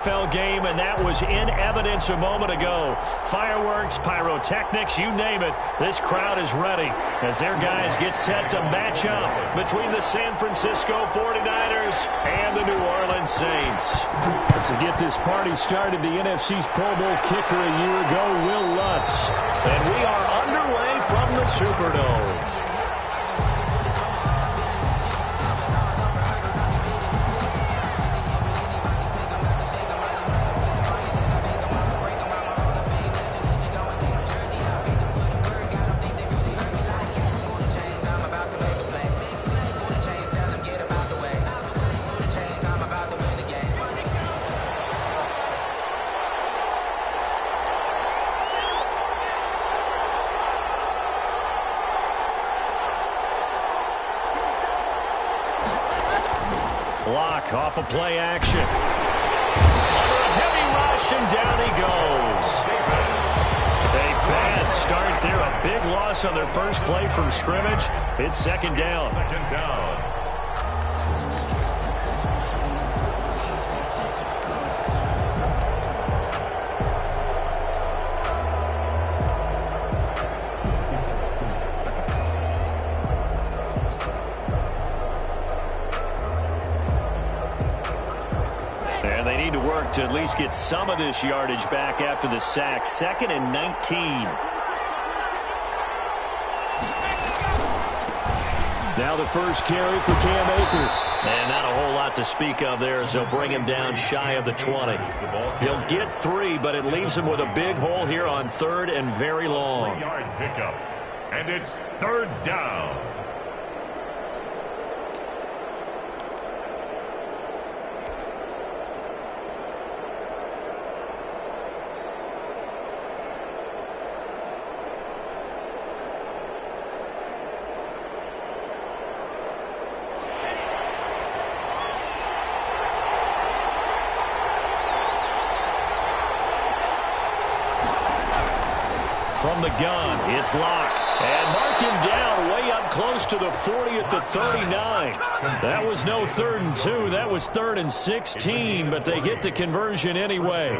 NFL game, and that was in evidence a moment ago. Fireworks, pyrotechnics, you name it. This crowd is ready as their guys get set to match up between the San Francisco 49ers and the New Orleans Saints. To get this party started, the NFC's Pro Bowl kicker a year ago, Will Lutz. And we are underway from the Superdome. Block off of play action. Under a heavy rush, and down he goes. A bad start there. A big loss on their first play from scrimmage. It's second down. And they need to work to at least get some of this yardage back after the sack. 2nd and 19. Now the first carry for Cam Akers. And not a whole lot to speak of there as they'll bring him down shy of the 20. He'll get 3, but it leaves him with a big hole here on 3rd and very long. 3-yard pickup. And it's 3rd down. From the gun, it's Locke. And mark him down way up close to the 40 at the 39. That was no 3rd and 2. That was 3rd and 16, but they get the conversion anyway.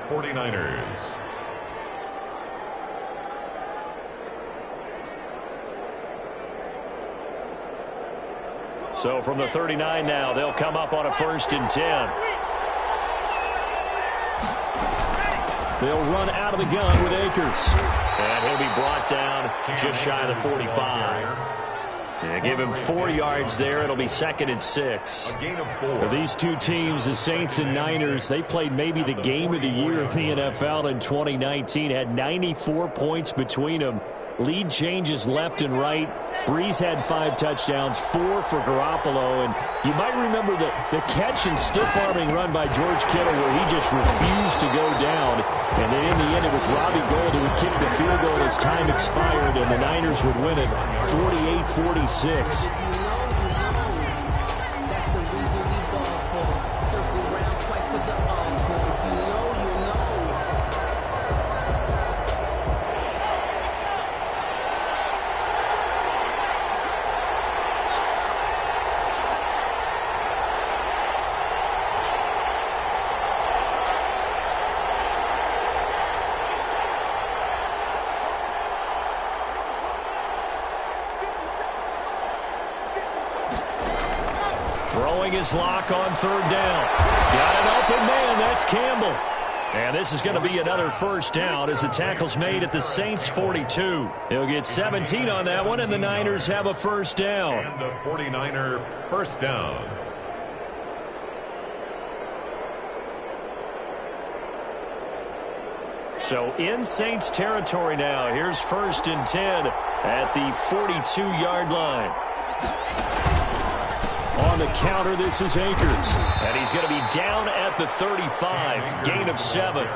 49ers. So from the 39 now, they'll come up on a 1st and 10. They'll run out of the gun with Akers. And he'll be brought down just shy of the 45. They give him 4 yards there. It'll be 2nd and 6. A gain of 4. These two teams, the Saints and Niners, they played maybe the game of the year in the NFL in 2019. Had 94 points between them. Lead changes left and right. Breeze had 5 touchdowns, 4 for Garoppolo. And you might remember the catch and stiff-arming run by George Kittle where he just refused to go down. And then in the end, it was Robbie Gould who would kick the field goal as time expired, and the Niners would win it 48-46. Throwing his Lock on 3rd down. Got an open man. That's Campbell. And this is going to be another 1st down as the tackle's made at the Saints' 42. He'll get 17 on that one, and the Niners have a 1st down. And the 49er 1st down. So in Saints territory now. Here's 1st and 10 at the 42-yard line. On the counter, this is Akers. And he's going to be down at the 35. Gain of 7.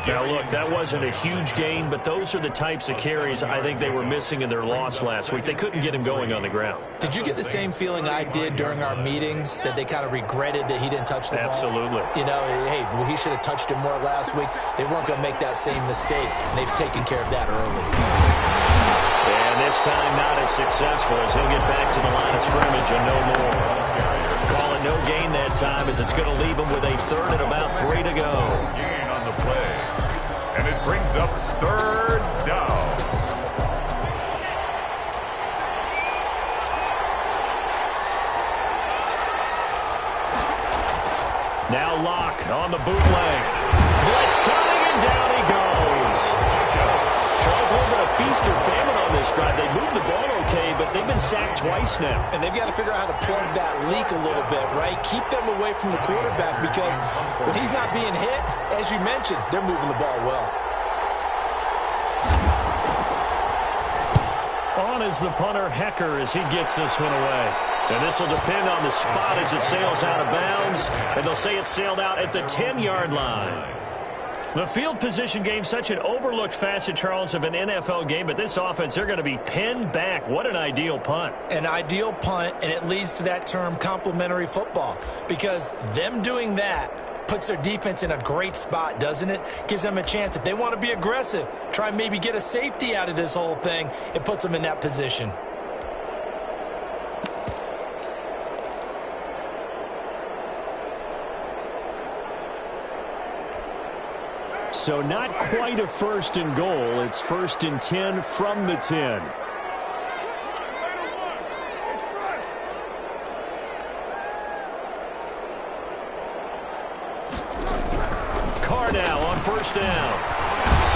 Now, look, that wasn't a huge gain, but those are the types of carries I think they were missing in their loss last week. They couldn't get him going on the ground. Did you get the same feeling I did during our meetings, that they kind of regretted that he didn't touch the ball? Absolutely. You know, hey, he should have touched him more last week. They weren't going to make that same mistake, and they've taken care of that early. And this time not as successful as he'll get back to the line of scrimmage and no more. Call it no gain that time as it's going to leave him with a third and about 3 to go. Gain on the play. And it brings up third down. Now Locke on the bootleg. Blitz coming, and down he goes. Charles, a little bit of feast or famine on this drive. They moved the ball okay, but they've been sacked twice now. And they've got to figure out how to plug that leak a little bit, right? Keep them away from the quarterback because when he's not being hit, as you mentioned, they're moving the ball well. On is the punter, Hecker, as he gets this one away. And this will depend on the spot as it sails out of bounds. And they'll say it sailed out at the 10-yard line. The field position game, such an overlooked facet, Charles, of an NFL game. But this offense, they're going to be pinned back. What an ideal punt. An ideal punt, and it leads to that term complementary football. Because them doing that puts their defense in a great spot, doesn't it? Gives them a chance. If they want to be aggressive, try and maybe get a safety out of this whole thing, it puts them in that position. So not quite a 1st and goal. It's 1st and 10 from the 10. Carr now on 1st down.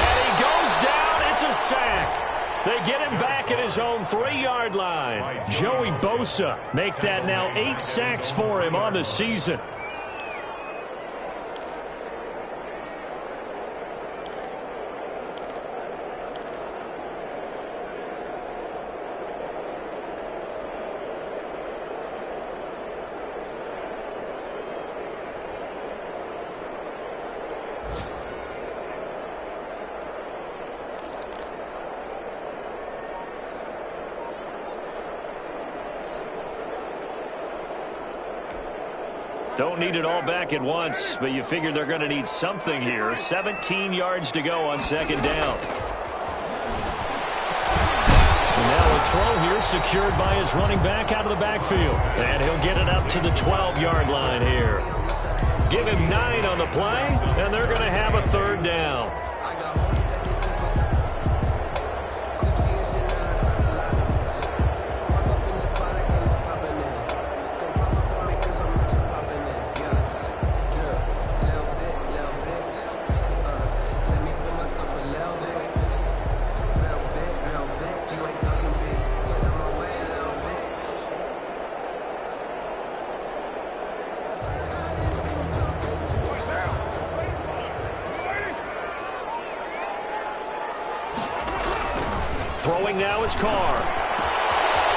And he goes down. It's a sack. They get him back at his own 3-yard line. Joey Bosa make that now 8 sacks for him on the season. Don't need it all back at once, but you figure they're going to need something here. 17 yards to go on 2nd down. And now a throw here secured by his running back out of the backfield. And he'll get it up to the 12-yard line here. Give him 9 on the play, and they're going to have a 3rd down. Throwing now is Carr.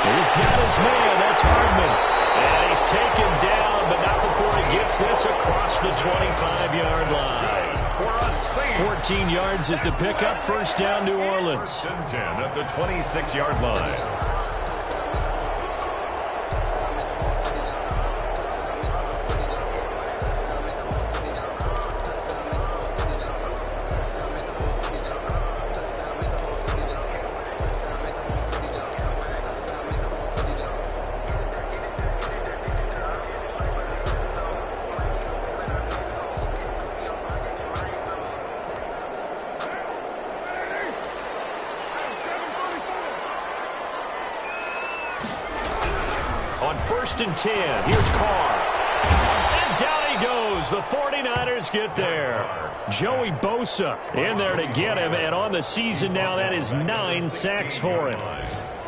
He's got his man. That's Hardman. And he's taken down, but not before he gets this across the 25-yard line. 14 yards is the pickup. 1st down, New Orleans. 1st and 10 at the 26-yard line. On 1st and 10, here's Carr. And down he goes. The 49ers get there. Joey Bosa in there to get him. And on the season now, that is 9 sacks for him.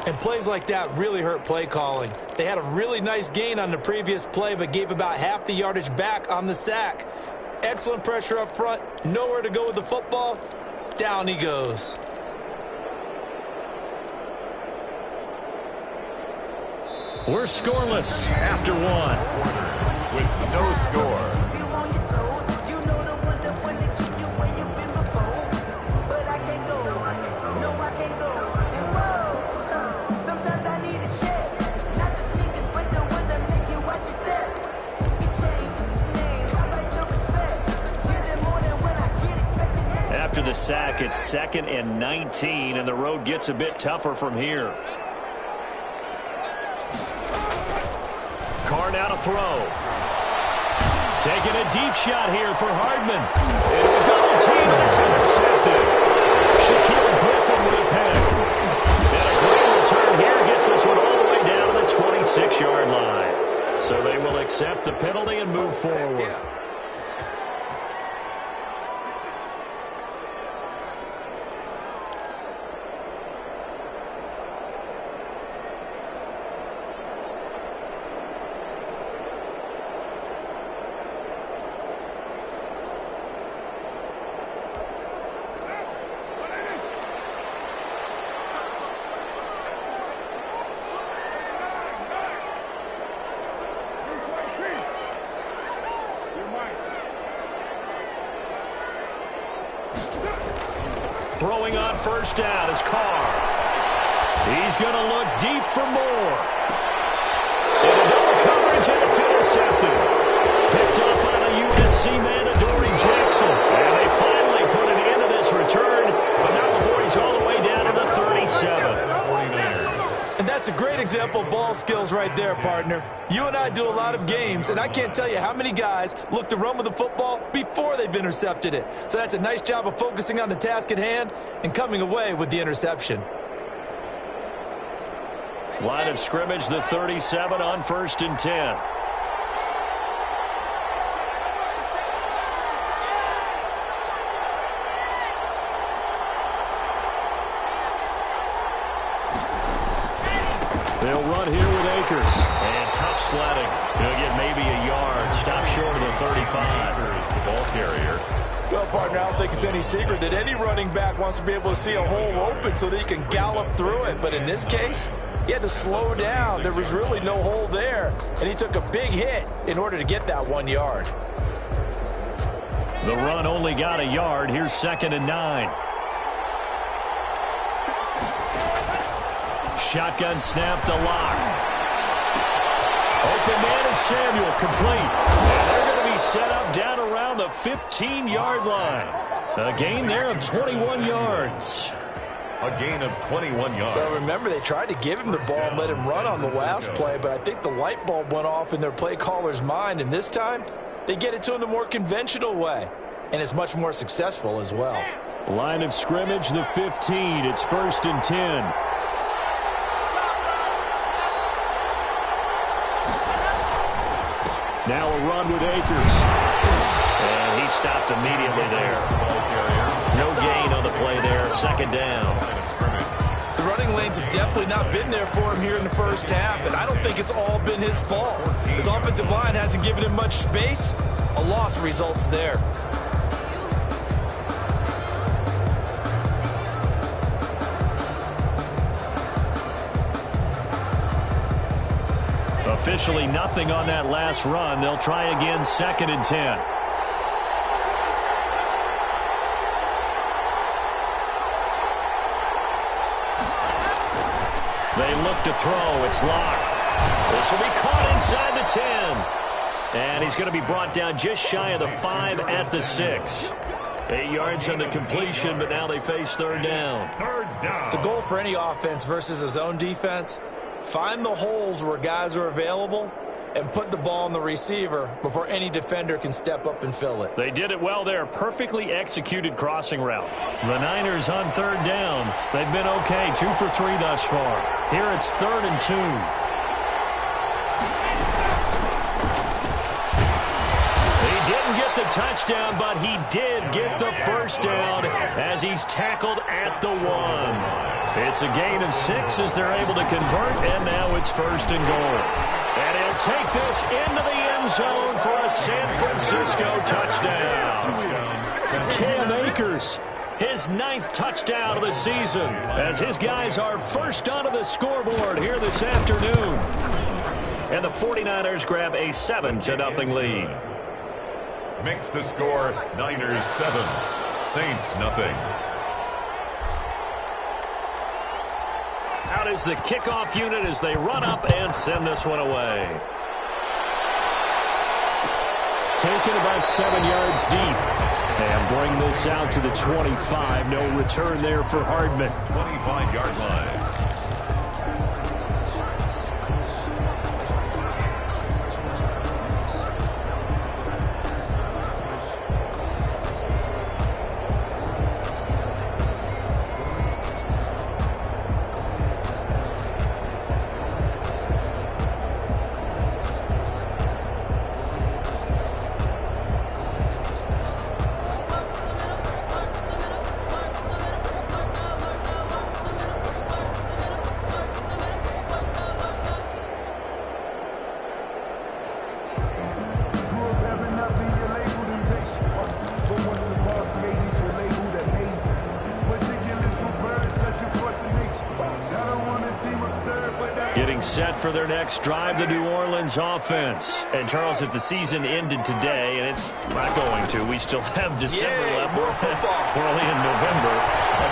And plays like that really hurt play calling. They had a really nice gain on the previous play, but gave about half the yardage back on the sack. Excellent pressure up front. Nowhere to go with the football. Down he goes. We're scoreless after 1. With no score. After the sack, it's 2nd and 19, and the road gets a bit tougher from here. Carr now to throw. Taking a deep shot here for Hardman. Into a double team, and it's intercepted. Shaquille Griffin with a pick. And a great return here gets this one all the way down to the 26-yard line. So they will accept the penalty and move forward. Throwing on first down is Carr. He's going to look deep for more. Into double coverage, and it's intercepted. Picked up by the USC man, Adoree Jackson. And they finally put an end to this return, but not before he's all the way down to the 37. And that's a great example of ball skills right there, partner. You and I do a lot of games, and I can't tell you how many guys look to run with the football before they've intercepted it. So that's a nice job of focusing on the task at hand and coming away with the interception. Line of scrimmage, the 37 on 1st and 10. They'll run here with Akers. And tough sledding. He'll get maybe a yard. Stop short of the 35. Akers, the ball carrier. Well, partner, I don't think it's any secret that any running back wants to be able to see a hole open so that he can gallop through it. But in this case, he had to slow down. There was really no hole there. And he took a big hit in order to get that 1 yard. The run only got a yard. Here's 2nd and 9. Shotgun snap to Locke. Open man is Samuel, complete. And they're going to be set up down around the 15-yard line. A gain there of 21 yards. A gain of 21 yards. Well, remember, they tried to give him the ball and let him run on the last play, but I think the light bulb went off in their play caller's mind, and this time they get it to him the more conventional way, and it's much more successful as well. Line of scrimmage, the 15. It's 1st and 10. Now a run with Akers. And he stopped immediately there. No gain on the play there. 2nd down. The running lanes have definitely not been there for him here in the first half, and I don't think it's all been his fault. His offensive line hasn't given him much space. A loss results there. Officially nothing on that last run. They'll try again, 2nd and 10. They look to throw. It's Locke. This will be caught inside the 10. And he's going to be brought down just shy of the 5 at the 6. 8 yards on the completion, but now they face 3rd down. The goal for any offense versus his own defense: find the holes where guys are available and put the ball on the receiver before any defender can step up and fill it. They did it well there. Perfectly executed crossing route. The Niners on 3rd down. They've been okay. 2 for 3 thus far. Here it's 3rd and 2. He didn't get the touchdown, but he did get the first down as he's tackled at the 1. It's a gain of 6 as they're able to convert, and now it's 1st and goal. And he'll take this into the end zone for a San Francisco touchdown. Cam Akers, his 9th touchdown of the season, as his guys are first onto the scoreboard here this afternoon. And the 49ers grab a 7-0 lead. Makes the score Niners 7, Saints nothing. Out is the kickoff unit as they run up and send this one away. Taken about 7 yards deep. And bring this out to the 25. No return there for Hardman. 25-yard line. set for their next drive, the New Orleans offense. And, Charles, if the season ended today, and it's not going to, we still have December left. More football. We're only in November.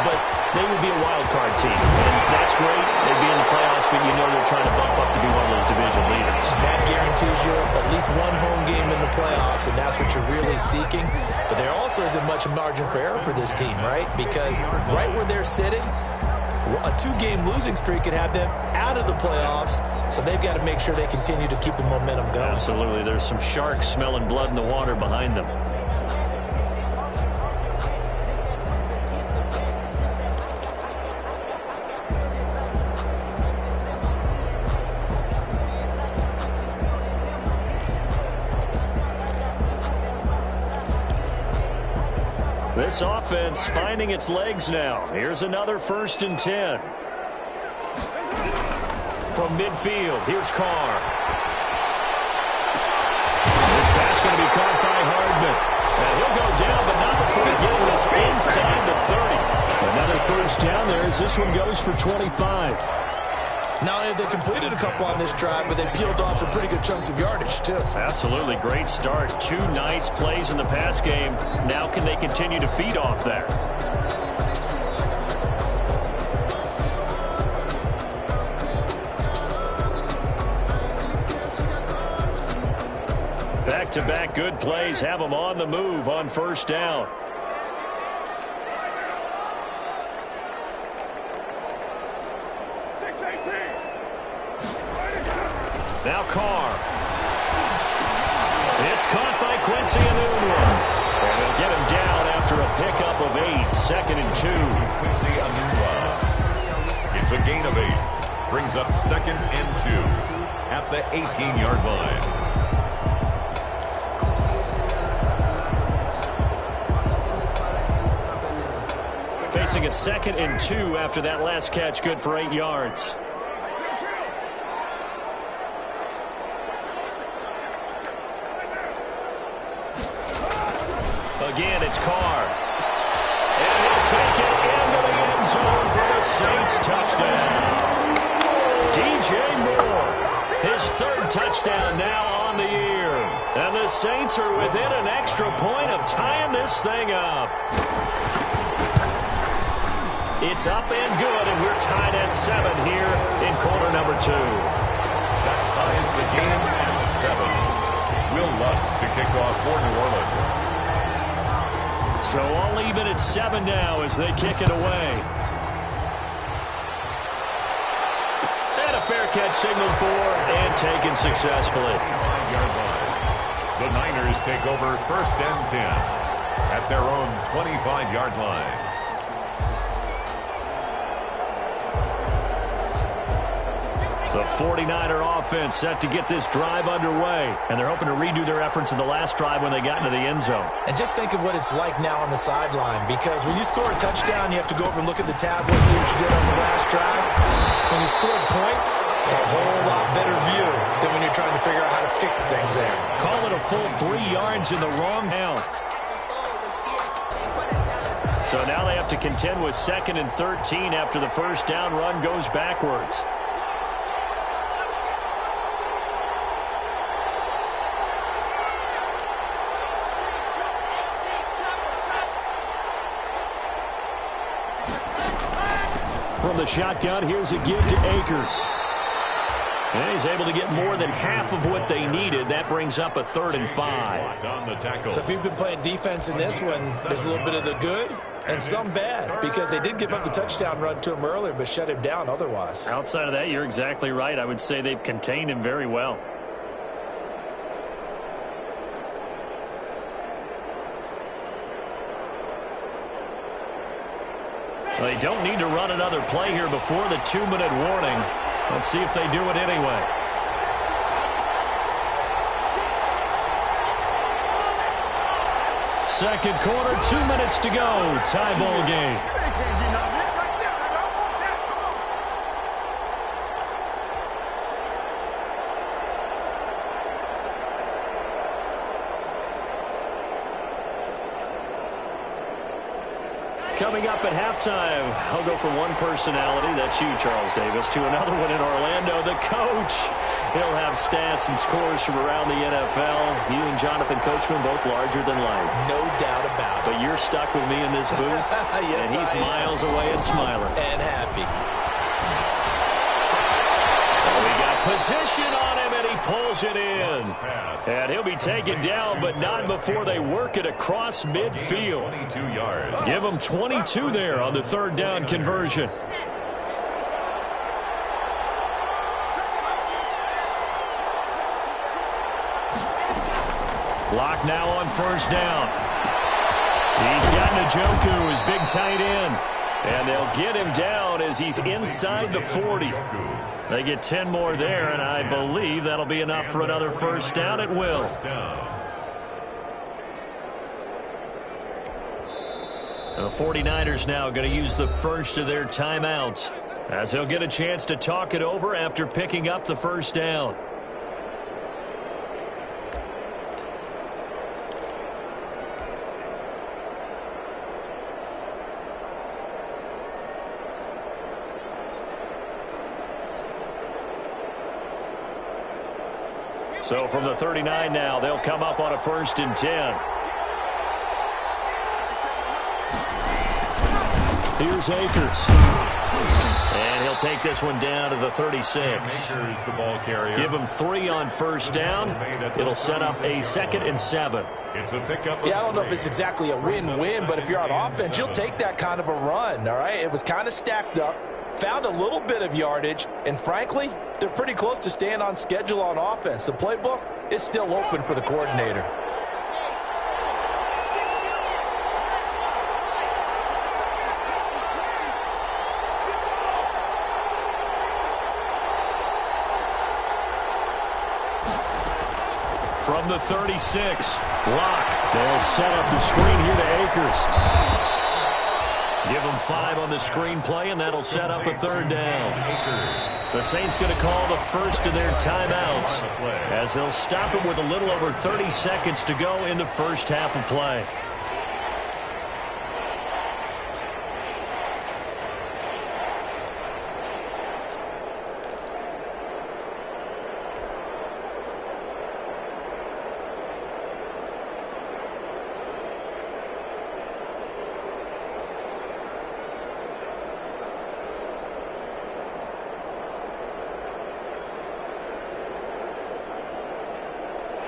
But they would be a wild card team. And that's great. They'd be in the playoffs, but you know they're trying to bump up to be one of those division leaders. That guarantees you at least one home game in the playoffs, and that's what you're really seeking. But there also isn't much margin for error for this team, right? Because right where they're sitting, a 2-game losing streak could have them out of the playoffs, so they've got to make sure they continue to keep the momentum going. Absolutely. There's some sharks smelling blood in the water behind them. This offense finding its legs now. Here's another 1st and 10. From midfield, here's Carr. This pass going to be caught by Hardman. And he'll go down, but not before getting this inside the 30. Another 1st down there as this one goes for 25. Not only have they completed a couple on this drive, but they peeled off some pretty good chunks of yardage, too. Absolutely. Great start. 2 nice plays in the pass game. Now can they continue to feed off that? Back-to-back good plays have them on the move on 1st down. Now Carr. It's caught by Quincy Enunwa. And they'll get him down after a pickup of 8. 2nd and 2. Quincy Enunwa. It's a gain of 8. Brings up 2nd and 2 at the 18-yard line. Facing a 2nd and 2 after that last catch, good for 8 yards. Again, it's Carr. And he'll take it into the end zone for the Saints touchdown. DJ Moore, his 3rd touchdown now on the year. And the Saints are within an extra point of tying this thing up. It's up and good, and we're tied at 7 here in quarter number 2. That ties the game at 7. Will Lutz to kick off for New Orleans. So all even at 7 now as they kick it away. And a fair catch signaled for and taken successfully. 5-yard line. The Niners take over 1st and 10 at their own 25-yard line. The 49er offense set to get this drive underway. And they're hoping to redo their efforts in the last drive when they got into the end zone. And just think of what it's like now on the sideline, because when you score a touchdown, you have to go over and look at the tablet and see what you did on the last drive. When you scored points, it's a whole lot better view than when you're trying to figure out how to fix things there. Call it a full 3 yards in the wrong down. So now they have to contend with 2nd and 13 after the 1st down run goes backwards. From the shotgun, here's a give to Akers. And he's able to get more than half of what they needed. That brings up a 3rd and 5. On the tackle. So if you've been playing defense in this one, there's a little bit of the good and some bad, because they did give up the touchdown run to him earlier, but shut him down otherwise. Outside of that, you're exactly right. I would say they've contained him very well. They don't need to run another play here before the 2-minute warning. Let's see if they do it anyway. Second quarter, 2 minutes to go. Tie ball game. Coming up at halftime, I'll go from one personality, that's you, Charles Davis, to another one in Orlando, the coach. He'll have stats and scores from around the NFL. You and Jonathan Coachman both larger than life. No doubt about it. But you're stuck with me in this booth, yes, and he's miles away and smiling. And happy. We got position on him, and he pulls it in. And he'll be taken down, but not before they work it across midfield. 22 yards. Give him 22 there on the third down conversion. Lock now on first down. He's got Njoku, his big tight end. And they'll get him down as he's inside the 40. They get 10 more there, and I believe that'll be enough for another first down. It will. The 49ers now going to use the first of their timeouts, as they'll get a chance to talk it over after picking up the first down. So from the 39 now, they'll come up on a 1st and 10. Here's Akers. And he'll take this one down to the 36. Akers, the ball carrier. Give him 3 on first down. It'll set up a 2nd and 7. It's a pickup. Yeah, I don't know if it's exactly a win-win, but if you're on offense, you'll take that kind of a run, all right? It was kind of stacked up. Found a little bit of yardage, and frankly, they're pretty close to staying on schedule on offense. The playbook is still open for the coordinator. From the 36, Lock. They'll set up the screen here to Akers. Give him 5 on the screen play, and that'll set up a 3rd down. The Saints going to call the first of their timeouts, as they'll stop it with a little over 30 seconds to go in the first half of play.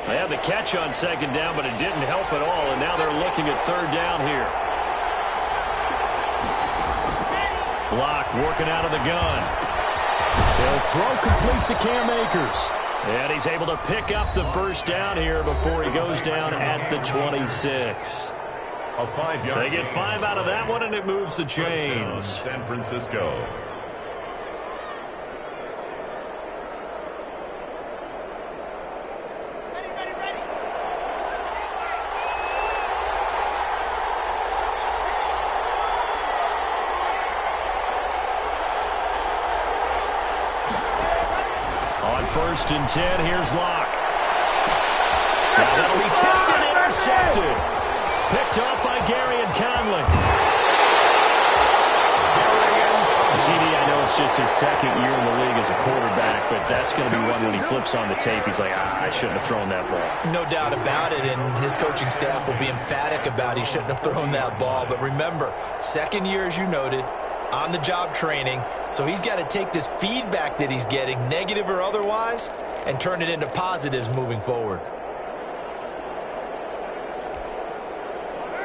They had the catch on 2nd down, but it didn't help at all, and now they're looking at 3rd down here. Block working out of the gun. He'll throw complete to Cam Akers. And he's able to pick up the first down here before he goes down at the 26. A 5-yard. They get 5 out of that one, and it moves the chains. San Francisco. On 1st and 10, here's Lock. Now that'll be tipped and intercepted. Picked up by Gary and Conley. CD, I know it's just his 2nd year in the league as a quarterback, but that's going to be one when he flips on the tape. He's like, I shouldn't have thrown that ball. No doubt about it, and his coaching staff will be emphatic about he shouldn't have thrown that ball. But remember, 2nd year, as you noted, on-the-job training, so he's got to take this feedback that he's getting, negative or otherwise, and turn it into positives moving forward.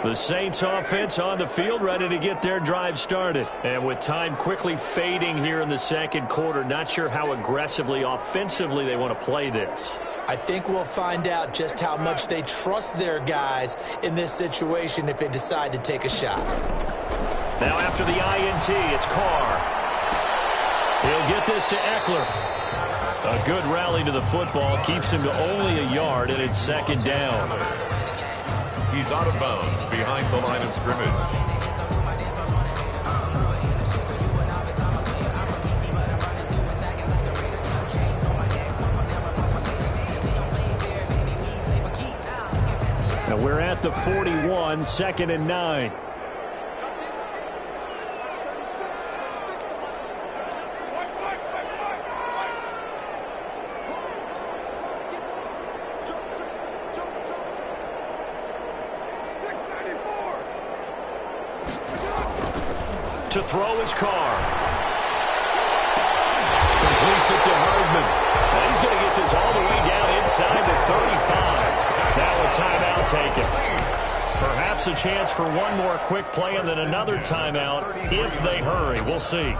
The Saints offense on the field, ready to get their drive started. And with time quickly fading here in the 2nd quarter, not sure how aggressively, offensively they want to play this. I think we'll find out just how much they trust their guys in this situation if they decide to take a shot. Now after the INT, it's Carr. He'll get this to Eckler. A good rally to the football keeps him to only a yard, and it's 2nd down. He's out of bounds behind the line of scrimmage. Now we're at the 41, 2nd and 9. To throw his Carr. Completes it to Hardman. And he's going to get this all the way down inside the 35. Now a timeout taken. Perhaps a chance for one more quick play and then another timeout if they hurry. We'll see.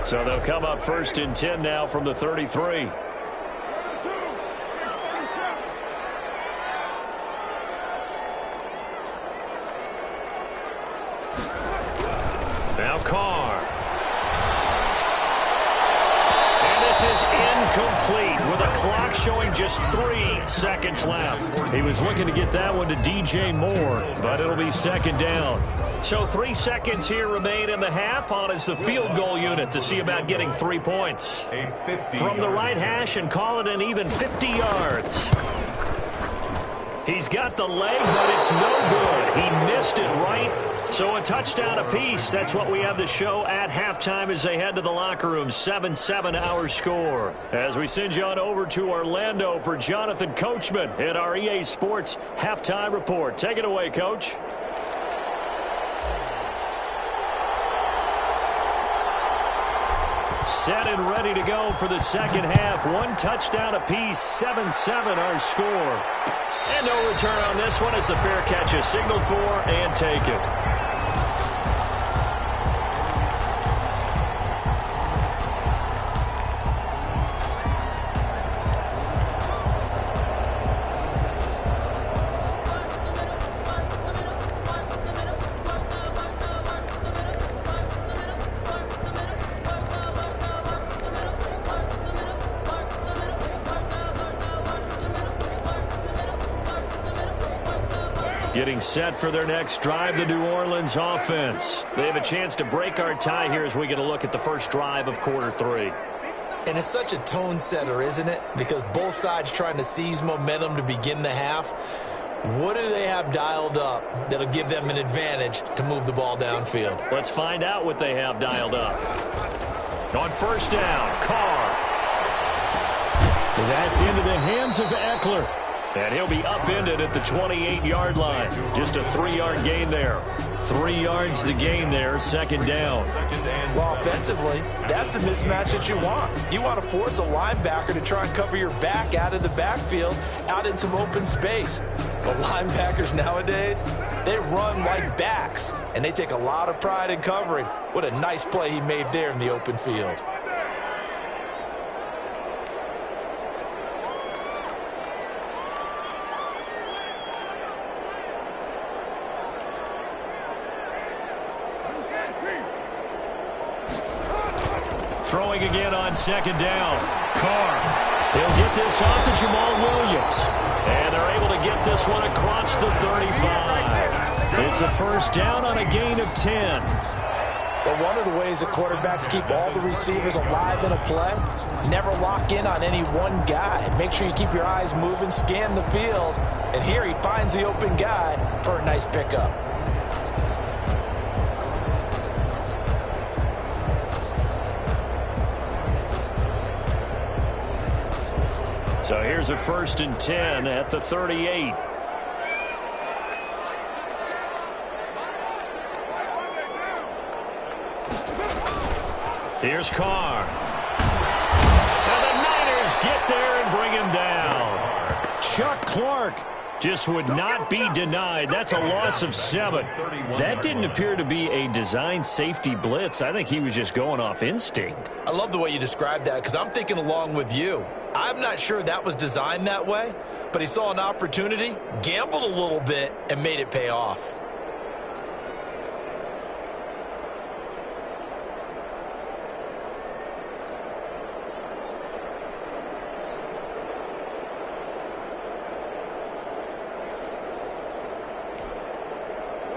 So they'll come up 1st and 10 now from the 33. Now Carr. And this is incomplete with a clock showing just 3 seconds left. He was looking to get that one to DJ Moore, but it'll be 2nd down. So 3 seconds here remain in the half. On is the field goal unit to see about getting 3 points. From the right hash and call it an even 50 yards. He's got the leg, but it's no good. He missed it right. So a touchdown apiece. That's what we have to show at halftime as they head to the locker room. 7-7 our score. As we send you on over to Orlando for Jonathan Coachman at our EA Sports Halftime Report. Take it away, Coach. Set and ready to go for the second half. 1 touchdown apiece, 7-7 our score. And no return on this one as the fair catch is signaled for and taken. Getting set for their next drive, the New Orleans offense. They have a chance to break our tie here as we get a look at the first drive of quarter 3. And it's such a tone setter, isn't it? Because both sides trying to seize momentum to begin the half. What do they have dialed up that'll give them an advantage to move the ball downfield? Let's find out what they have dialed up. On 1st down, Carr. That's into the hands of Eckler. And he'll be upended at the 28-yard line. Just a 3-yard gain there. 3 yards the gain there, 2nd down. Well, offensively, that's the mismatch that you want. You want to force a linebacker to try and cover your back out of the backfield, out in some open space. But linebackers nowadays, they run like backs, and they take a lot of pride in covering. What a nice play he made there in the open field. Throwing again on 2nd down. Carr. He'll get this off to Jamal Williams. And they're able to get this one across the 35. It's a 1st down on a gain of 10. But one of the ways that quarterbacks keep all the receivers alive in a play, never lock in on any one guy. Make sure you keep your eyes moving, scan the field. And here he finds the open guy for a nice pickup. So here's a 1st and 10 at the 38. Here's Carr. And the Niners get there and bring him down. Chuck Clark just would not be denied. That's a loss of 7. That didn't appear to be a designed safety blitz. I think he was just going off instinct. I love the way you described that because I'm thinking along with you. I'm not sure that was designed that way, but he saw an opportunity, gambled a little bit, and made it pay off.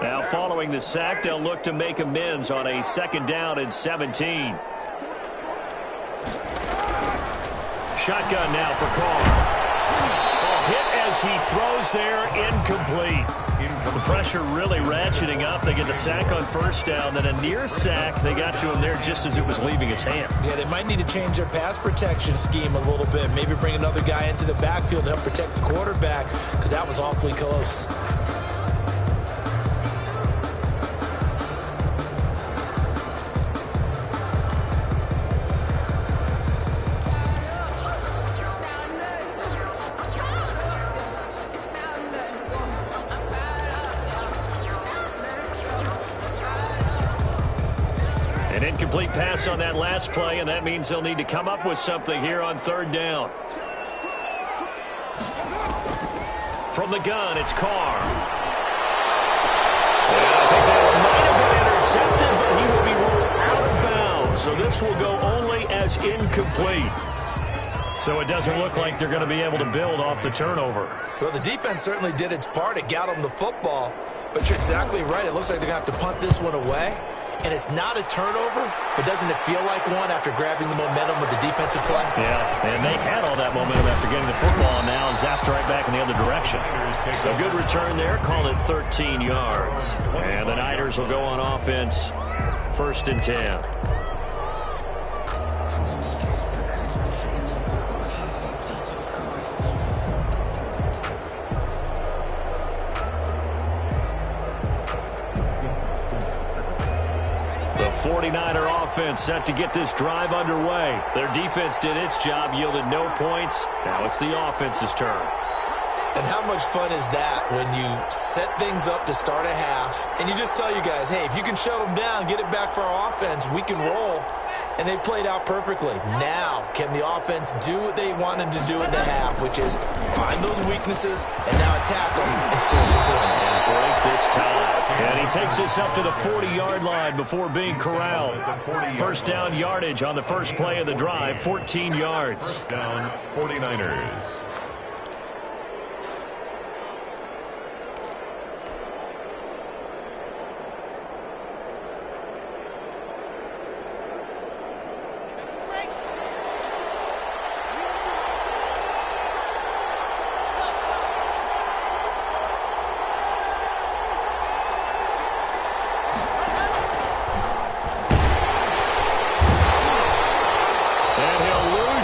Now following the sack, they'll look to make amends on a 2nd down and 17. Shotgun now for Carr. Oh, hit as he throws there, incomplete. The pressure really ratcheting up. They get the sack on first down, then a near sack. They got to him there just as it was leaving his hand. Yeah, they might need to change their pass protection scheme a little bit. Maybe bring another guy into the backfield to help protect the quarterback, because that was awfully close. An incomplete pass on that last play, and that means they'll need to come up with something here on third down. From the gun, it's Carr. And I think that might have been intercepted, but he will be ruled out of bounds. So this will go only as incomplete. So it doesn't look like they're going to be able to build off the turnover. Well, the defense certainly did its part. It got them the football. But you're exactly right. It looks like they're going to have to punt this one away. And it's not a turnover, but doesn't it feel like one after grabbing the momentum with the defensive play? Yeah, and they had all that momentum after getting the football, and now zapped right back in the other direction. A good return there, call it 13 yards. And the Niners will go on offense, 1st and 10. The 49er offense set to get this drive underway. Their defense did its job, yielded no points. Now it's the offense's turn. And how much fun is that when you set things up to start a half, and you just tell you guys, hey, if you can shut them down, get it back for our offense, we can roll. And they played out perfectly. Now, can the offense do what they wanted to do in the half, which is find those weaknesses and now attack them and score some points. And break this time. And he takes this up to the 40-yard line before being corralled. First down yardage on the first play of the drive, 14 yards. First down, 49ers.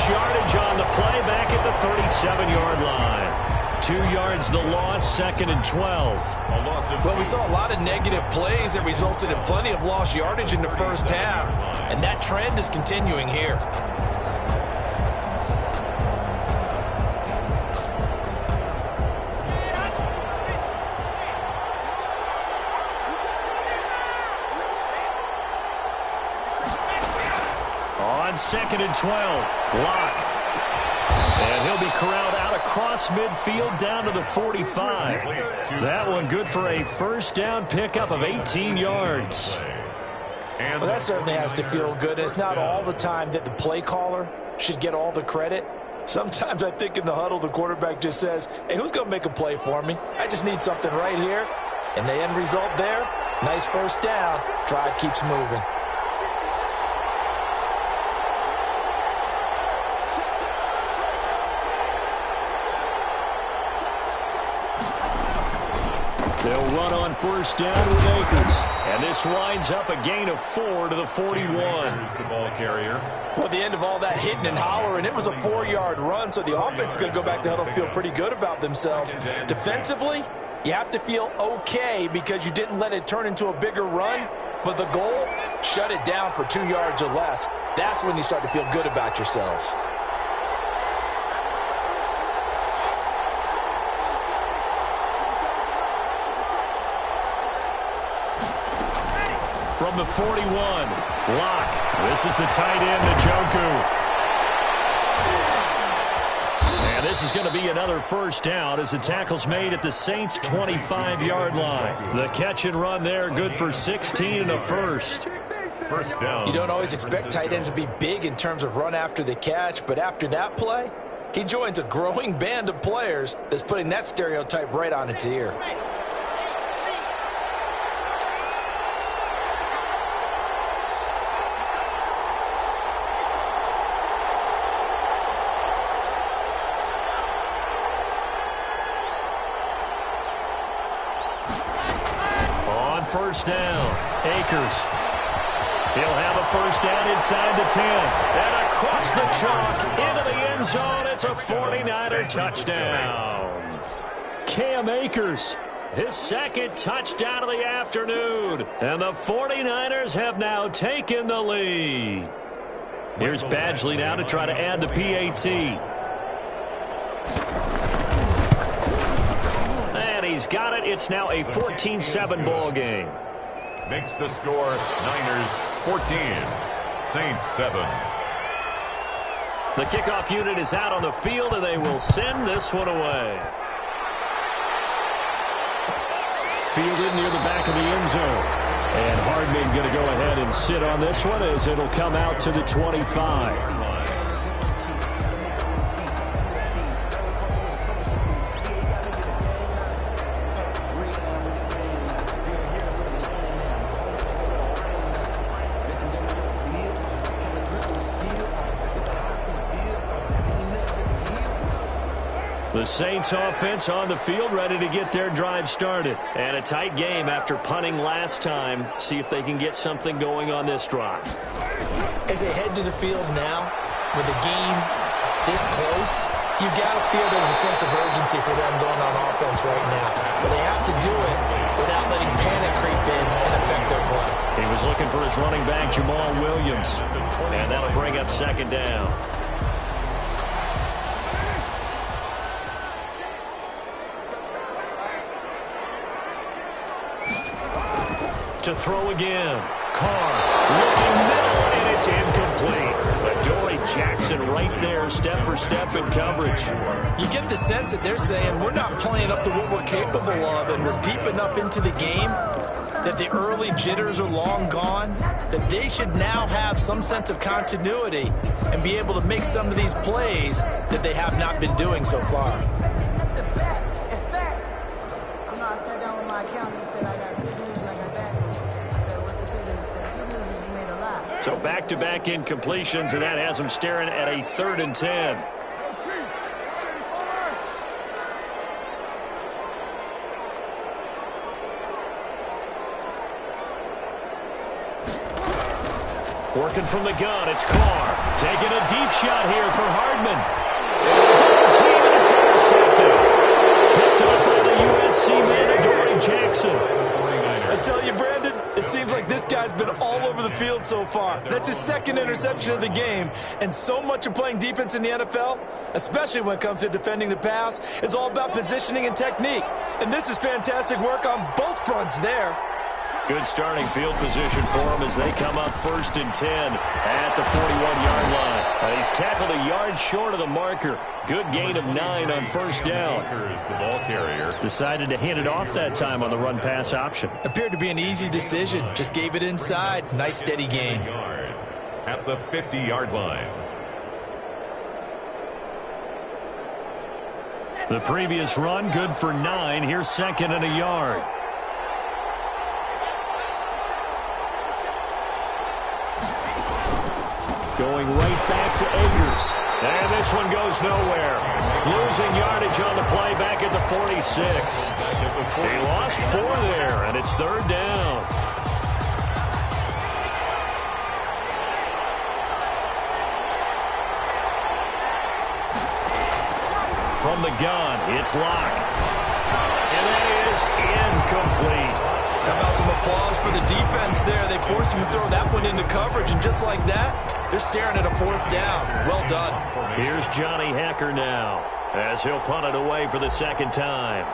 Yardage on the play back at the 37-yard line. 2 yards the loss, 2nd and 12. Well, we saw a lot of negative plays that resulted in plenty of lost yardage in the first half, and that trend is continuing here. On 2nd and 12, Locke. And he'll be corralled out across midfield down to the 45. That one good for a first down pickup of 18 yards. Well, that certainly has to feel good. It's not all the time that the play caller should get all the credit. Sometimes I think in the huddle, the quarterback just says, hey, who's going to make a play for me? I just need something right here. And the end result there, nice first down. Drive keeps moving. They'll run on first down with Akers. And this winds up a gain of 4 to the 41. Here's the ball carrier. Well, the end of all that hitting and hollering, it was a 4-yard run, so the offense is going to go back to huddle and feel pretty good about themselves. Defensively, you have to feel okay because you didn't let it turn into a bigger run, but the goal, shut it down for 2 yards or less. That's when you start to feel good about yourselves. From the 41, Locke. This is the tight end, Njoku. And this is going to be another first down as the tackle's made at the Saints' 25-yard line. The catch and run there, good for 16 and a first. First down. You don't always expect tight ends to be big in terms of run after the catch, but after that play, he joins a growing band of players that's putting that stereotype right on its ear. first down. Akers. He'll have a first down inside the 10. And across the chalk into the end zone. It's a 49er touchdown. Cam Akers, his second touchdown of the afternoon. And the 49ers have now taken the lead. Here's Badgley now to try to add the PAT. And he's got it. It's now a 14-7 ball game. Makes the score Niners 14, Saints 7. The kickoff unit is out on the field, and they will send this one away. Fielded near the back of the end zone. And Hardman going to go ahead and sit on this one as it'll come out to the 25. The Saints offense on the field, ready to get their drive started. And a tight game after punting last time. See if they can get something going on this drive. As they head to the field now, with the game this close, you've got to feel there's a sense of urgency for them going on offense right now. But they have to do it without letting panic creep in and affect their play. He was looking for his running back, Jamal Williams. And that'll bring up second down. To throw again. Carr looking middle, and it's incomplete. Adoree Jackson right there, step for step in coverage. You get the sense that they're saying we're not playing up to what we're capable of, and we're deep enough into the game that the early jitters are long gone, that they should now have some sense of continuity and be able to make some of these plays that they have not been doing so far. So back-to-back incompletions, and that has them staring at a 3rd and 10. Working from the gun, it's Carr. Taking a deep shot here for Hardman. Double team, and it's intercepted. Picked up by the USC man, Adoree Jackson. I tell you, Brandon, it seems like this guy's been all over the field so far. That's his second interception of the game. And so much of playing defense in the NFL, especially when it comes to defending the pass, is all about positioning and technique. And this is fantastic work on both fronts there. Good starting field position for him as they come up 1st and 10 at the 41-yard line. He's tackled a yard short of the marker. Good gain of 9 on 1st down. The ball carrier Decided to hand it off that time on the run-pass option. Appeared to be an easy decision. Just gave it inside. Nice steady gain. at the 50-yard line. The previous run good for 9. Here's 2nd and a yard. Going right back to Akers. And this one goes nowhere. Losing yardage on the play back at the 46. They lost 4 there, and it's 3rd down. From the gun, it's Locke. And that is incomplete. How about some applause for the defense there? They forced him to throw that one into coverage, and just like that, they're staring at a 4th down. Well done. Here's Johnny Hacker now, as he'll punt it away for the 2nd time.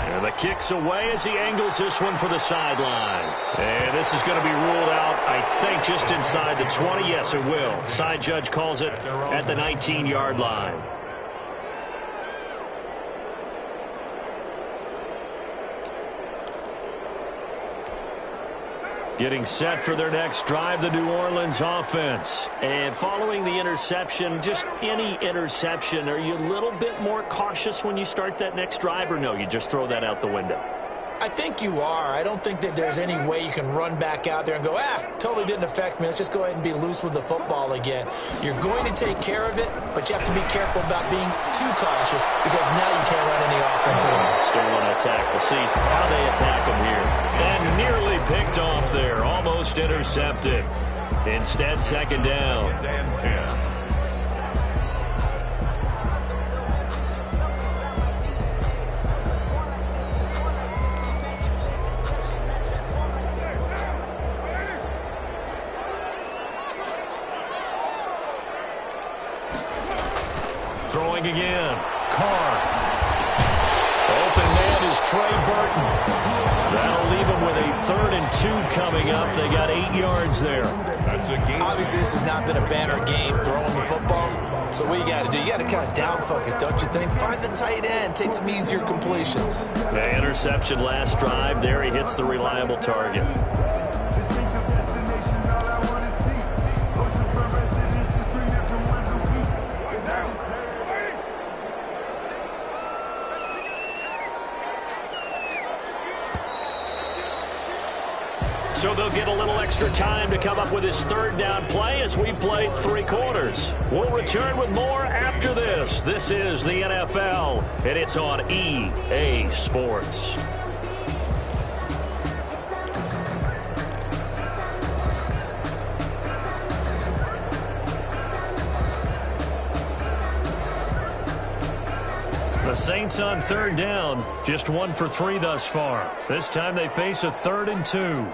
And the kick's away as he angles this one for the sideline. And this is going to be ruled out, I think, just inside the 20. Yes, it will. Side judge calls it at the 19-yard line. Getting set for their next drive, the New Orleans offense. And following the interception, just any interception, are you a little bit more cautious when you start that next drive, or no, you just throw that out the window? I think you are. I don't think that there's any way you can run back out there and go, totally didn't affect me. Let's just go ahead and be loose with the football again. You're going to take care of it, but you have to be careful about being too cautious because now you can't run any offense at all. Still want to attack. We'll see how they attack him here. And nearly picked off there. Almost intercepted. Instead, second down. Second and 10. Throwing again. Carr. Open man is Trey Burton. That'll leave him with a 3rd and 2 coming up. They got 8 yards there. That's a game. Obviously, this has not been a banner game throwing the football. So what you got to do, you got to kind of down focus, don't you think? Find the tight end. Take some easier completions. The interception last drive. There he hits the reliable target. So they'll get a little extra time to come up with his 3rd down play as we've played 3 quarters. We'll return with more after this. This is the NFL, and it's on EA Sports. The Saints on 3rd down, just 1 for 3 thus far. This time they face a 3rd and 2.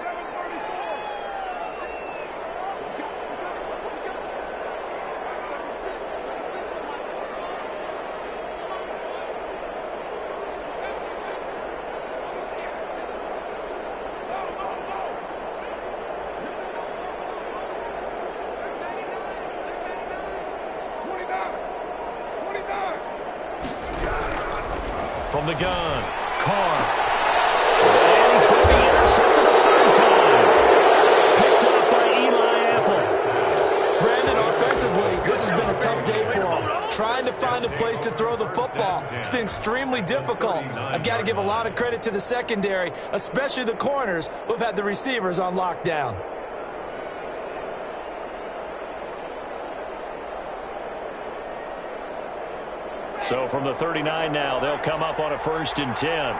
From the gun, Carr. And he's going to be intercepted a 3rd time. Picked up by Eli Apple. Brandon, offensively, this has been a tough day for him. Trying to find a place to throw the football. It's been extremely difficult. I've got to give a lot of credit to the secondary, especially the corners who have had the receivers on lockdown. So from the 39 now, they'll come up on a 1st and 10.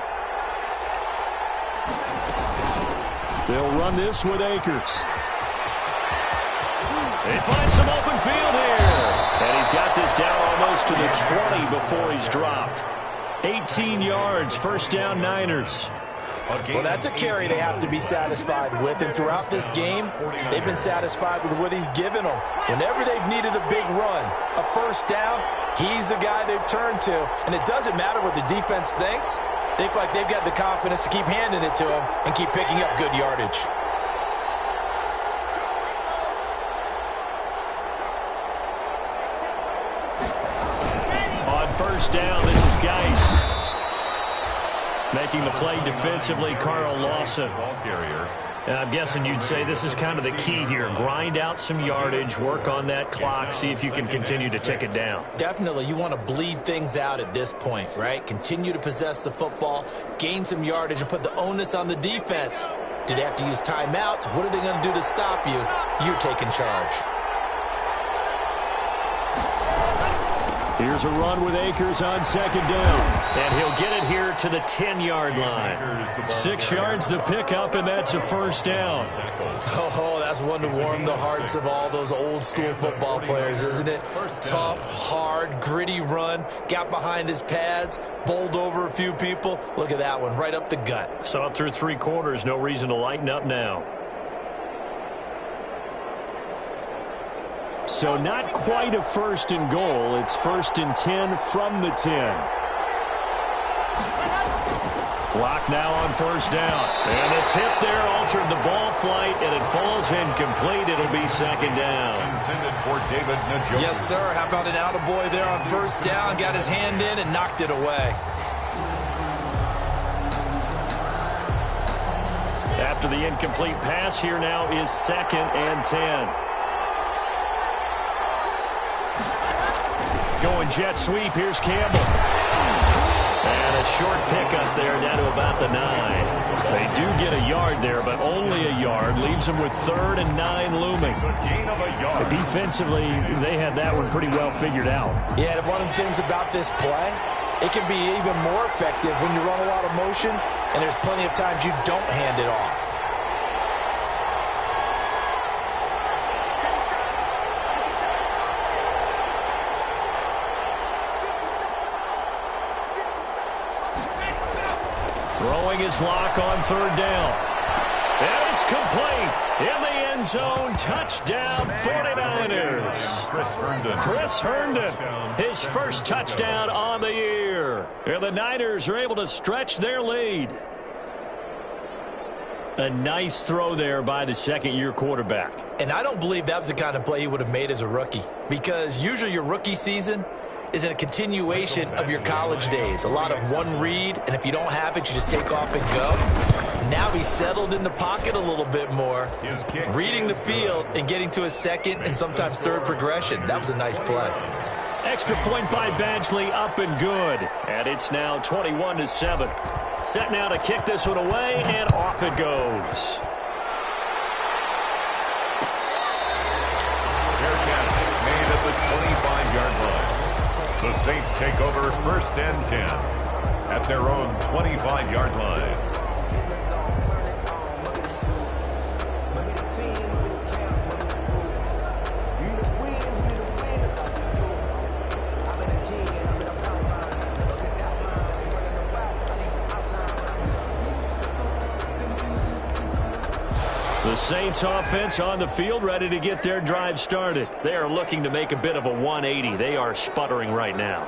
They'll run this with Akers. They find some open field here. And he's got this down almost to the 20 before he's dropped. 18 yards, 1st down Niners. Well, that's a carry they have to be satisfied with. And throughout this game, they've been satisfied with what he's given them. Whenever they've needed a big run, a 1st down, he's the guy they've turned to. And it doesn't matter what the defense thinks. They feel like they've got the confidence to keep handing it to him and keep picking up good yardage. On 1st down, this is Geis. Making the play defensively, Carl Lawson. And I'm guessing you'd say this is kind of the key here. Grind out some yardage, work on that clock, see if you can continue to tick it down. Definitely. You want to bleed things out at this point, right? Continue to possess the football, gain some yardage, and put the onus on the defense. Do they have to use timeouts? What are they going to do to stop you? You're taking charge. Here's a run with Akers on 2nd down. And he'll get it here to the 10-yard line. 6 yards the pickup, and that's a 1st down. Oh, that's one to warm the hearts of all those old-school football players, isn't it? Tough, hard, gritty run. Got behind his pads, bowled over a few people. Look at that one, right up the gut. So up through 3 quarters, no reason to lighten up now. So not quite a 1st and goal. It's 1st and 10 from the 10. Block now on 1st down. And the tip there altered the ball flight, and it falls incomplete. It'll be 2nd down. Intended for David Njoku. Yes, sir. How about an attaboy there on 1st down? Got his hand in and knocked it away. After the incomplete pass, here now is 2nd and 10. Going jet sweep. Here's Campbell. And a short pickup there down to about the 9. They do get a yard there, but only a yard. Leaves them with 3rd and 9 looming. Defensively, they had that one pretty well figured out. Yeah, and one of the things about this play, it can be even more effective when you run a lot of motion, and there's plenty of times you don't hand it off. Throwing his lock on 3rd down. And it's complete. In the end zone, touchdown 49ers. Chris Herndon, his first touchdown on the year. And the Niners are able to stretch their lead. A nice throw there by the second-year quarterback. And I don't believe that was the kind of play he would have made as a rookie, because usually your rookie season is a continuation of your college days. A lot of one read, and if you don't have it, you just take off and go. Now he's settled in the pocket a little bit more, reading the field and getting to his second and sometimes third progression. That was a nice play. Extra point by Badgley, up and good. And it's now 21-7. Set now to kick this one away, and off it goes. Fair catch made at the 25-yard line. The Saints take over 1st and 10 at their own 25-yard line. The Saints offense on the field, ready to get their drive started. They are looking to make a bit of a 180. They are sputtering right now.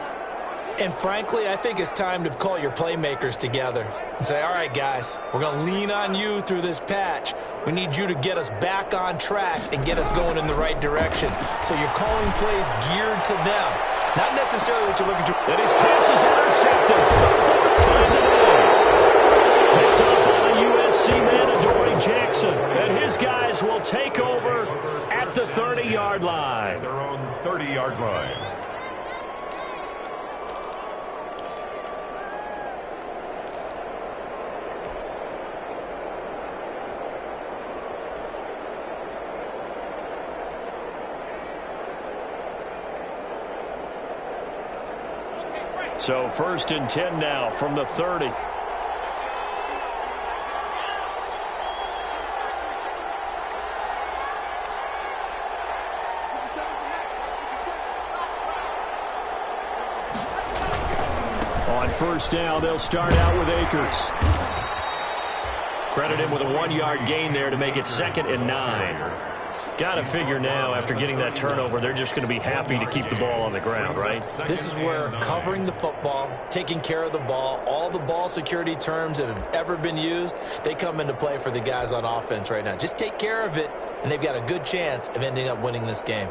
And frankly, I think it's time to call your playmakers together and say, all right, guys, we're going to lean on you through this patch. We need you to get us back on track and get us going in the right direction. So you're calling plays geared to them, not necessarily what you're looking to. And his pass is intercepted for the 4th time today. Picked up on a USC man, Adoree Jackson. And his guys will take over at the 30-yard line. Their own 30-yard line. So 1st and 10 now from the 30. On 1st down, they'll start out with Akers. Credit him with a 1-yard gain there to make it 2nd and 9. Got to figure now, after getting that turnover, they're just going to be happy to keep the ball on the ground, right? This is where covering the football, taking care of the ball, all the ball security terms that have ever been used, they come into play for the guys on offense right now. Just take care of it, and they've got a good chance of ending up winning this game.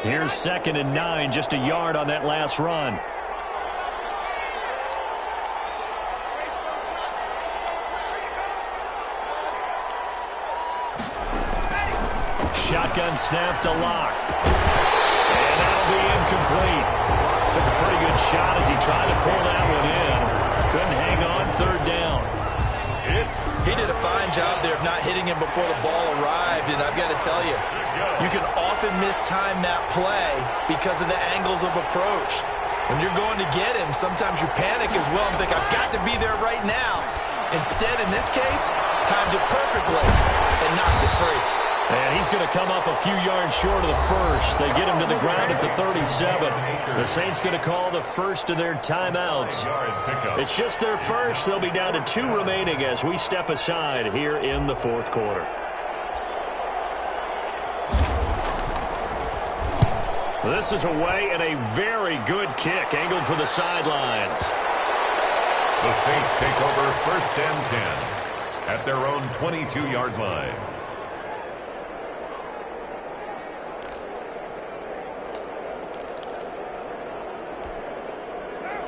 Here's 2nd and 9, just a yard on that last run. Shotgun snap to Lock. And that'll be incomplete. Took a pretty good shot as he tried to pull that one in. Couldn't hang on 3rd down. He did a fine job there of not hitting him before the ball arrived, and I've got to tell you, you can often mistime that play because of the angles of approach. When you're going to get him, sometimes you panic as well and think, I've got to be there right now. Instead, in this case, timed it perfectly and knocked it free. And he's going to come up a few yards short of the first. They get him to the ground at the 37. The Saints going to call the first of their timeouts. It's just their first. They'll be down to 2 remaining as we step aside here in the 4th quarter. This is away and a very good kick angled for the sidelines. The Saints take over 1st and 10 at their own 22-yard line.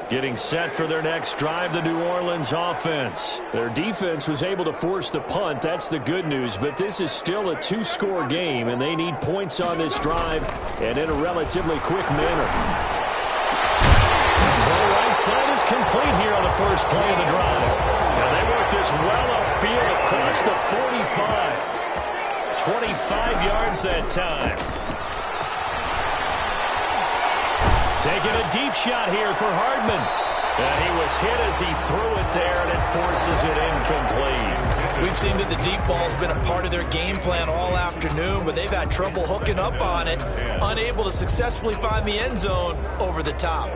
Getting set for their next drive, the New Orleans offense. Their defense was able to force the punt. That's the good news. But this is still a 2-score game, and they need points on this drive and in a relatively quick manner. side is complete here on the first play of the drive. And they work this well upfield across the 45. 25 yards that time. Taking a deep shot here for Hardman. And he was hit as he threw it there, and it forces it incomplete. We've seen that the deep ball's been a part of their game plan all afternoon, but they've had trouble hooking up on it, unable to successfully find the end zone over the top.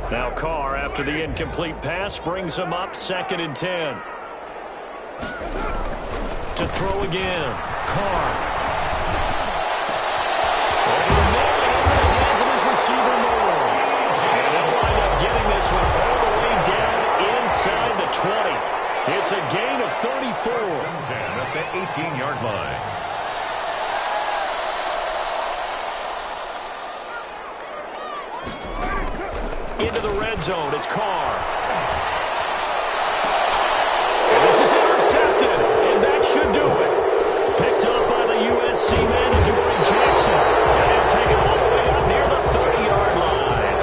Now Carr, after the incomplete pass, brings him up 2nd and 10. To throw again. Carr. Over the middle, into the hands of his receiver, Moore. And they'll wind up getting this one all the way down inside the 20. It's a gain of 34. 10 at the 18-yard line. Into the red zone. It's Carr. And this is intercepted. And that should do it. Picked up by the USC man, Adoree Jackson. And he'll take it all the way up near the 30-yard line.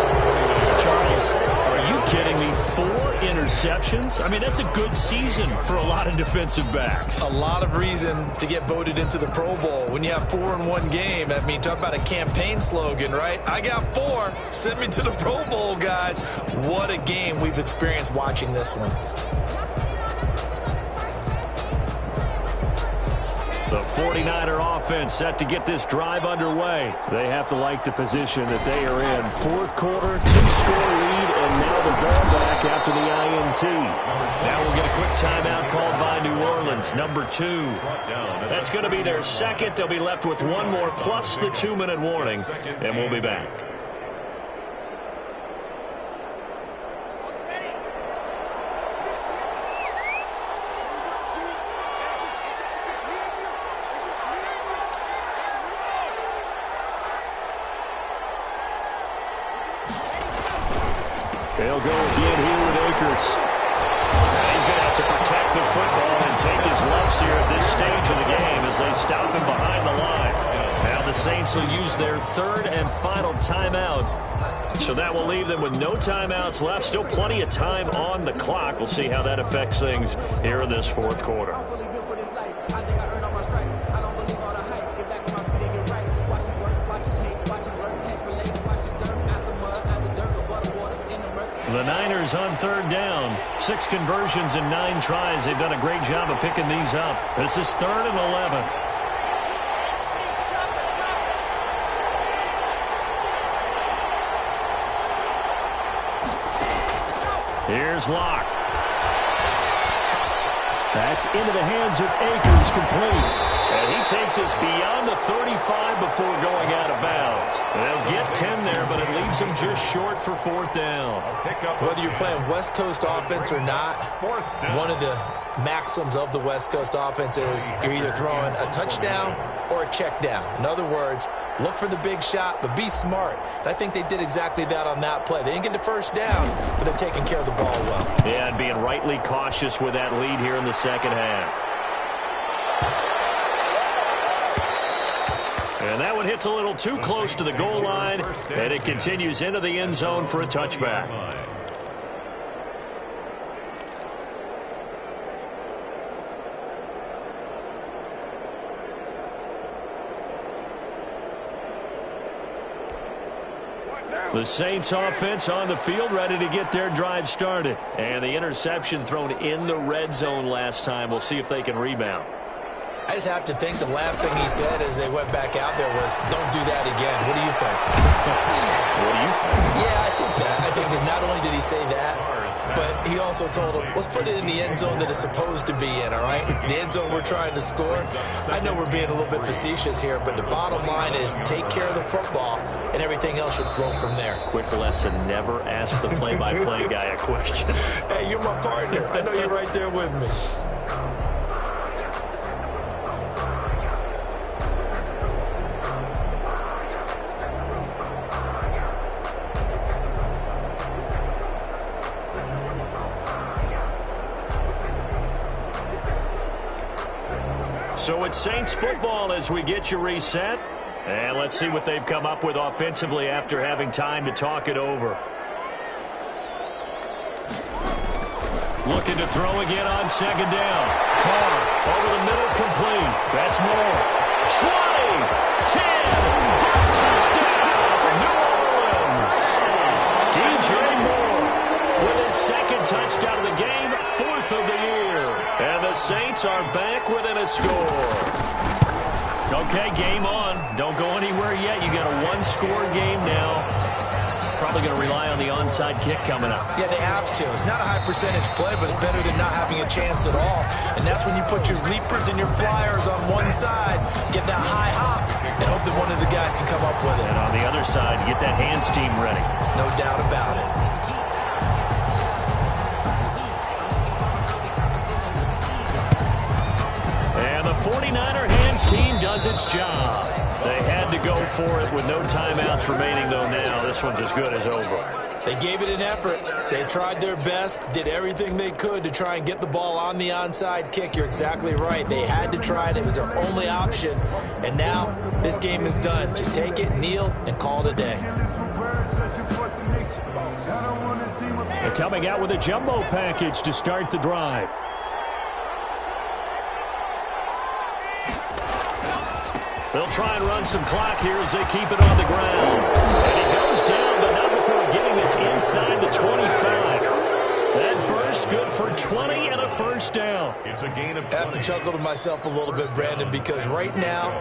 Charles, are you kidding me? 4 interceptions? I mean, that's a good season for a lot of defensive backs. A lot of reason to get voted into the Pro Bowl. When you have 4 in one game, I mean, talk about a campaign slogan, right? I got 4. Send me to the Pro Bowl, guys. What a game we've experienced watching this one. The 49er offense set to get this drive underway. They have to like the position that they are in. 4th quarter, 2-score lead, and now the ball back after the INT. Now we'll get a quick timeout called by New Orleans, number 2. That's going to be their 2nd. They'll be left with 1 more plus the 2-minute warning, and we'll be back. They'll go again here with Akers. He's going to have to protect the football and take his lumps here at this stage of the game as they stop him behind the line. Now the Saints will use their 3rd and final timeout. So that will leave them with no timeouts left. Still plenty of time on the clock. We'll see how that affects things here in this 4th quarter. The Niners on 3rd down. 6 conversions in 9 tries. They've done a great job of picking these up. This is 3rd and 11. Here's Locke. That's into the hands of Akers, complete. And he takes us beyond the 35 before going out of bounds. They'll get 10 there, but it leaves them just short for 4th down. Whether you're playing West Coast offense or not, one of the maxims of the West Coast offense is you're either throwing a touchdown or a check down. In other words, look for the big shot, but be smart. And I think they did exactly that on that play. They didn't get the 1st down, but they're taking care of the ball well. Yeah, and being rightly cautious with that lead here in the 2nd half. And that one hits a little too close to the goal line, and it continues into the end zone for a touchback. The Saints offense on the field ready to get their drive started. And the interception thrown in the red zone last time. We'll see if they can rebound. I just have to think the last thing he said as they went back out there was, don't do that again. What do you think? What do you think? Yeah, I think that. I think that not only did he say that, but he also told him, let's put it in the end zone that it's supposed to be in, all right? The end zone we're trying to score. I know we're being a little bit facetious here, but the bottom line is take care of the football, and everything else should flow from there. Quick lesson, never ask the play-by-play guy a question. Hey, you're my partner. I know you're right there with me. So it's Saints football as we get you reset. And let's see what they've come up with offensively after having time to talk it over. Looking to throw again on second down. Carr over the middle, complete. That's Moore. 20, 10, for a touchdown, New Orleans. DJ Moore with his second touchdown of the game, 4th of the year. And the Saints are back within a score. Okay, game on. Don't go anywhere yet. You got a one-score game now. Probably going to rely on the onside kick coming up. Yeah, they have to. It's not a high percentage play, but it's better than not having a chance at all. And that's when you put your leapers and your flyers on one side, get that high hop, and hope that one of the guys can come up with it. And on the other side, get that hands team ready. No doubt about it. And the 49er hands team does its job. They had to go for it with no timeouts remaining, though, now. This one's as good as over. They gave it an effort. They tried their best, did everything they could to try and get the ball on the onside kick. You're exactly right. They had to try it. It was their only option. And now this game is done. Just take it, kneel, and call it a day. They're coming out with a jumbo package to start the drive. They'll try and run some clock here as they keep it on the ground. And he goes down, but not before getting this inside the 25. That burst good for 20 and a first down. It's a gain of 20. I have to chuckle to myself a little bit, Brandon, because right now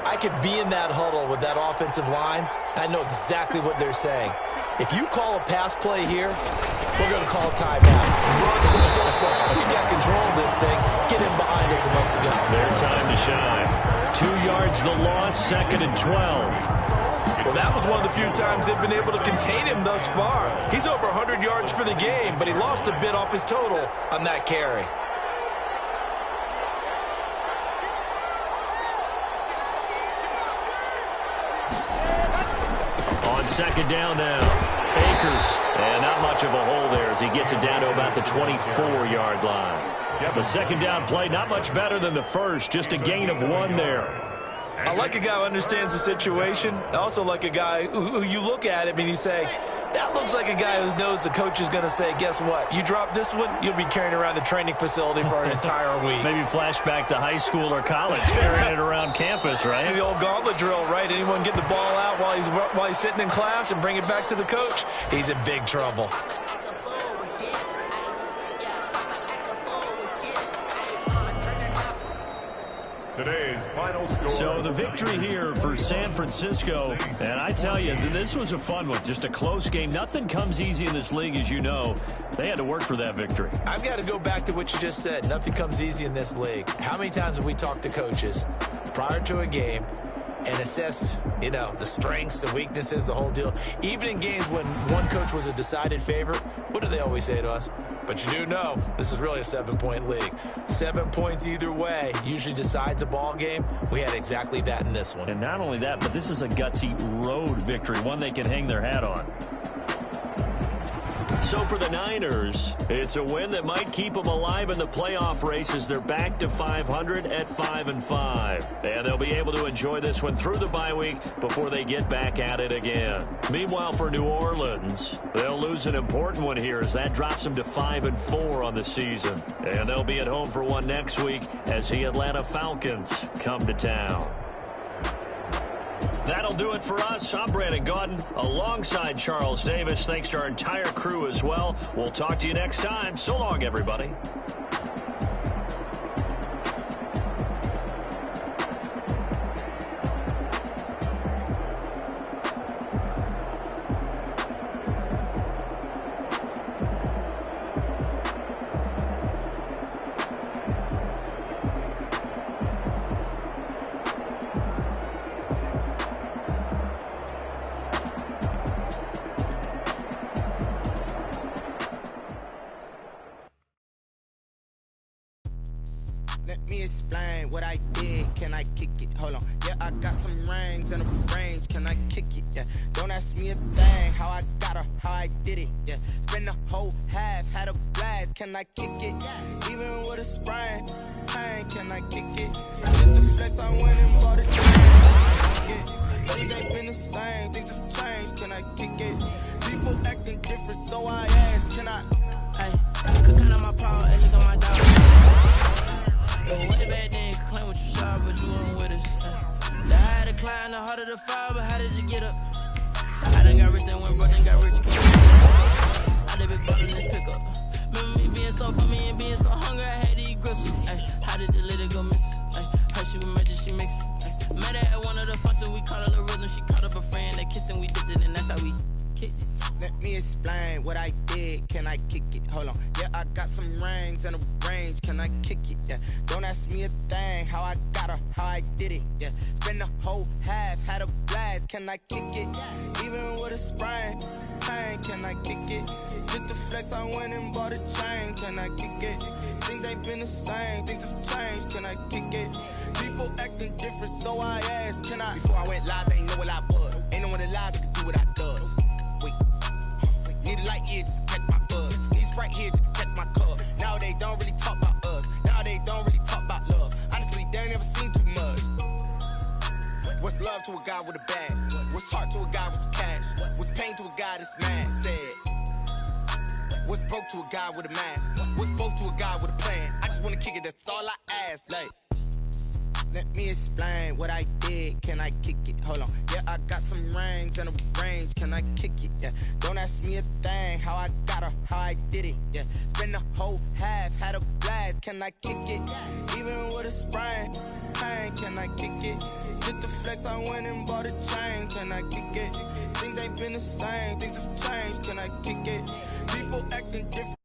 I could be in that huddle with that offensive line. I know exactly what they're saying. If you call a pass play here, we're going to call a timeout. Run the football. We got control of this thing. Get in behind us and let's go. Their time to shine. 2 yards the loss, 2nd and 12. Well, that was one of the few times they've been able to contain him thus far. He's over 100 yards for the game, but he lost a bit off his total on that carry. On second down now, Akers. And not much of a hole there as he gets it down to about the 24-yard line. The second down play, not much better than the first, just a gain of 1 there. I like a guy who understands the situation. I also like a guy who you look at him and you say, that looks like a guy who knows the coach is going to say, guess what? You drop this one, you'll be carrying around the training facility for an entire week. Maybe flashback to high school or college, carrying it around campus, right? The old gauntlet drill, right? Anyone get the ball out while he's sitting in class and bring it back to the coach? He's in big trouble. Today's final score. So the victory here for San Francisco. And I tell you, this was a fun one. Just a close game. Nothing comes easy in this league, as you know. They had to work for that victory. I've got to go back to what you just said. Nothing comes easy in this league. How many times have we talked to coaches prior to a game and assessed, the strengths, the weaknesses, the whole deal? Even in games when one coach was a decided favorite, what do they always say to us? But you do know this is really a 7-point league. 7 points either way usually decides a ball game. We had exactly that in this one. And not only that, but this is a gutsy road victory, one they can hang their hat on. So for the Niners, it's a win that might keep them alive in the playoff race as they're back to 500 at 5-5. And they'll be able to enjoy this one through the bye week before they get back at it again. Meanwhile, for New Orleans, they'll lose an important one here as that drops them to 5-4 on the season. And they'll be at home for one next week as the Atlanta Falcons come to town. That'll do it for us. I'm Brandon Gaudin alongside Charles Davis. Thanks to our entire crew as well. We'll talk to you next time. So long, everybody. Let me explain what I did. Can I kick it? Hold on. Yeah, I got some rings and a range. Can I kick it? Yeah. Don't ask me a thing. How I got her, how I did it. Yeah. Spend the whole half, had a blast. Can I kick it? Even with a sprain, pain, can I kick it? Hit the flex, I went and bought it. Things ain't been the same, things have changed. Can I kick it? People acting different, so I ask, can I? Hey, could count on my power and look at my dog. Yo, what the bad thing? Claim what you saw, but you weren't with us. The higher the climb, the harder the fall, but how did you get up? I done got rich and went broke, then got rich. I done been building this pickup. Remember me being so bummy and being so hungry, I had to eat gristle. Ay, how did the little go miss? Ay, her she was magic, she mixed. Ay, met her at one of the functions, we caught her the rhythm. She caught up a friend, they kissed and we dipped it, and that's how we kicked it. Let me explain what I did. Can I kick it? Hold on. Yeah, I got some rings and a range. Can I kick it? Yeah. Don't ask me a thing. How I got her, how I did it. Yeah. Spend the whole half, had a blast. Can I kick it? Even with a sprain, pain. Can I kick it? Just the flex, I went and bought a chain. Can I kick it? Things ain't been the same. Things have changed. Can I kick it? People acting different, so I asked. Can I? Before I went live, they ain't know what I was. Ain't no one alive that could do what I does. Wait. Need a light here just to catch my buzz. Need Sprite here just to catch my cup. Now they don't really talk about us. Now they don't really talk about love. Honestly, they ain't never seen too much. What's love to a guy with a bag? What's heart to a guy with some cash? What's pain to a guy that's mad? Said. What's broke to a guy with a mask? What's broke to a guy with a plan? I just wanna kick it, that's all I ask. Like, let me explain what I did. Can I kick it? Hold on. Yeah, I got some rings and a range. Can I kick it? Yeah. Don't ask me a thing. How I got her, how I did it. Yeah. Spend the whole half, had a blast. Can I kick it? Even with a sprain, pain. Can I kick it? Just the flex, I went and bought a chain. Can I kick it? Things ain't been the same. Things have changed. Can I kick it? People acting different.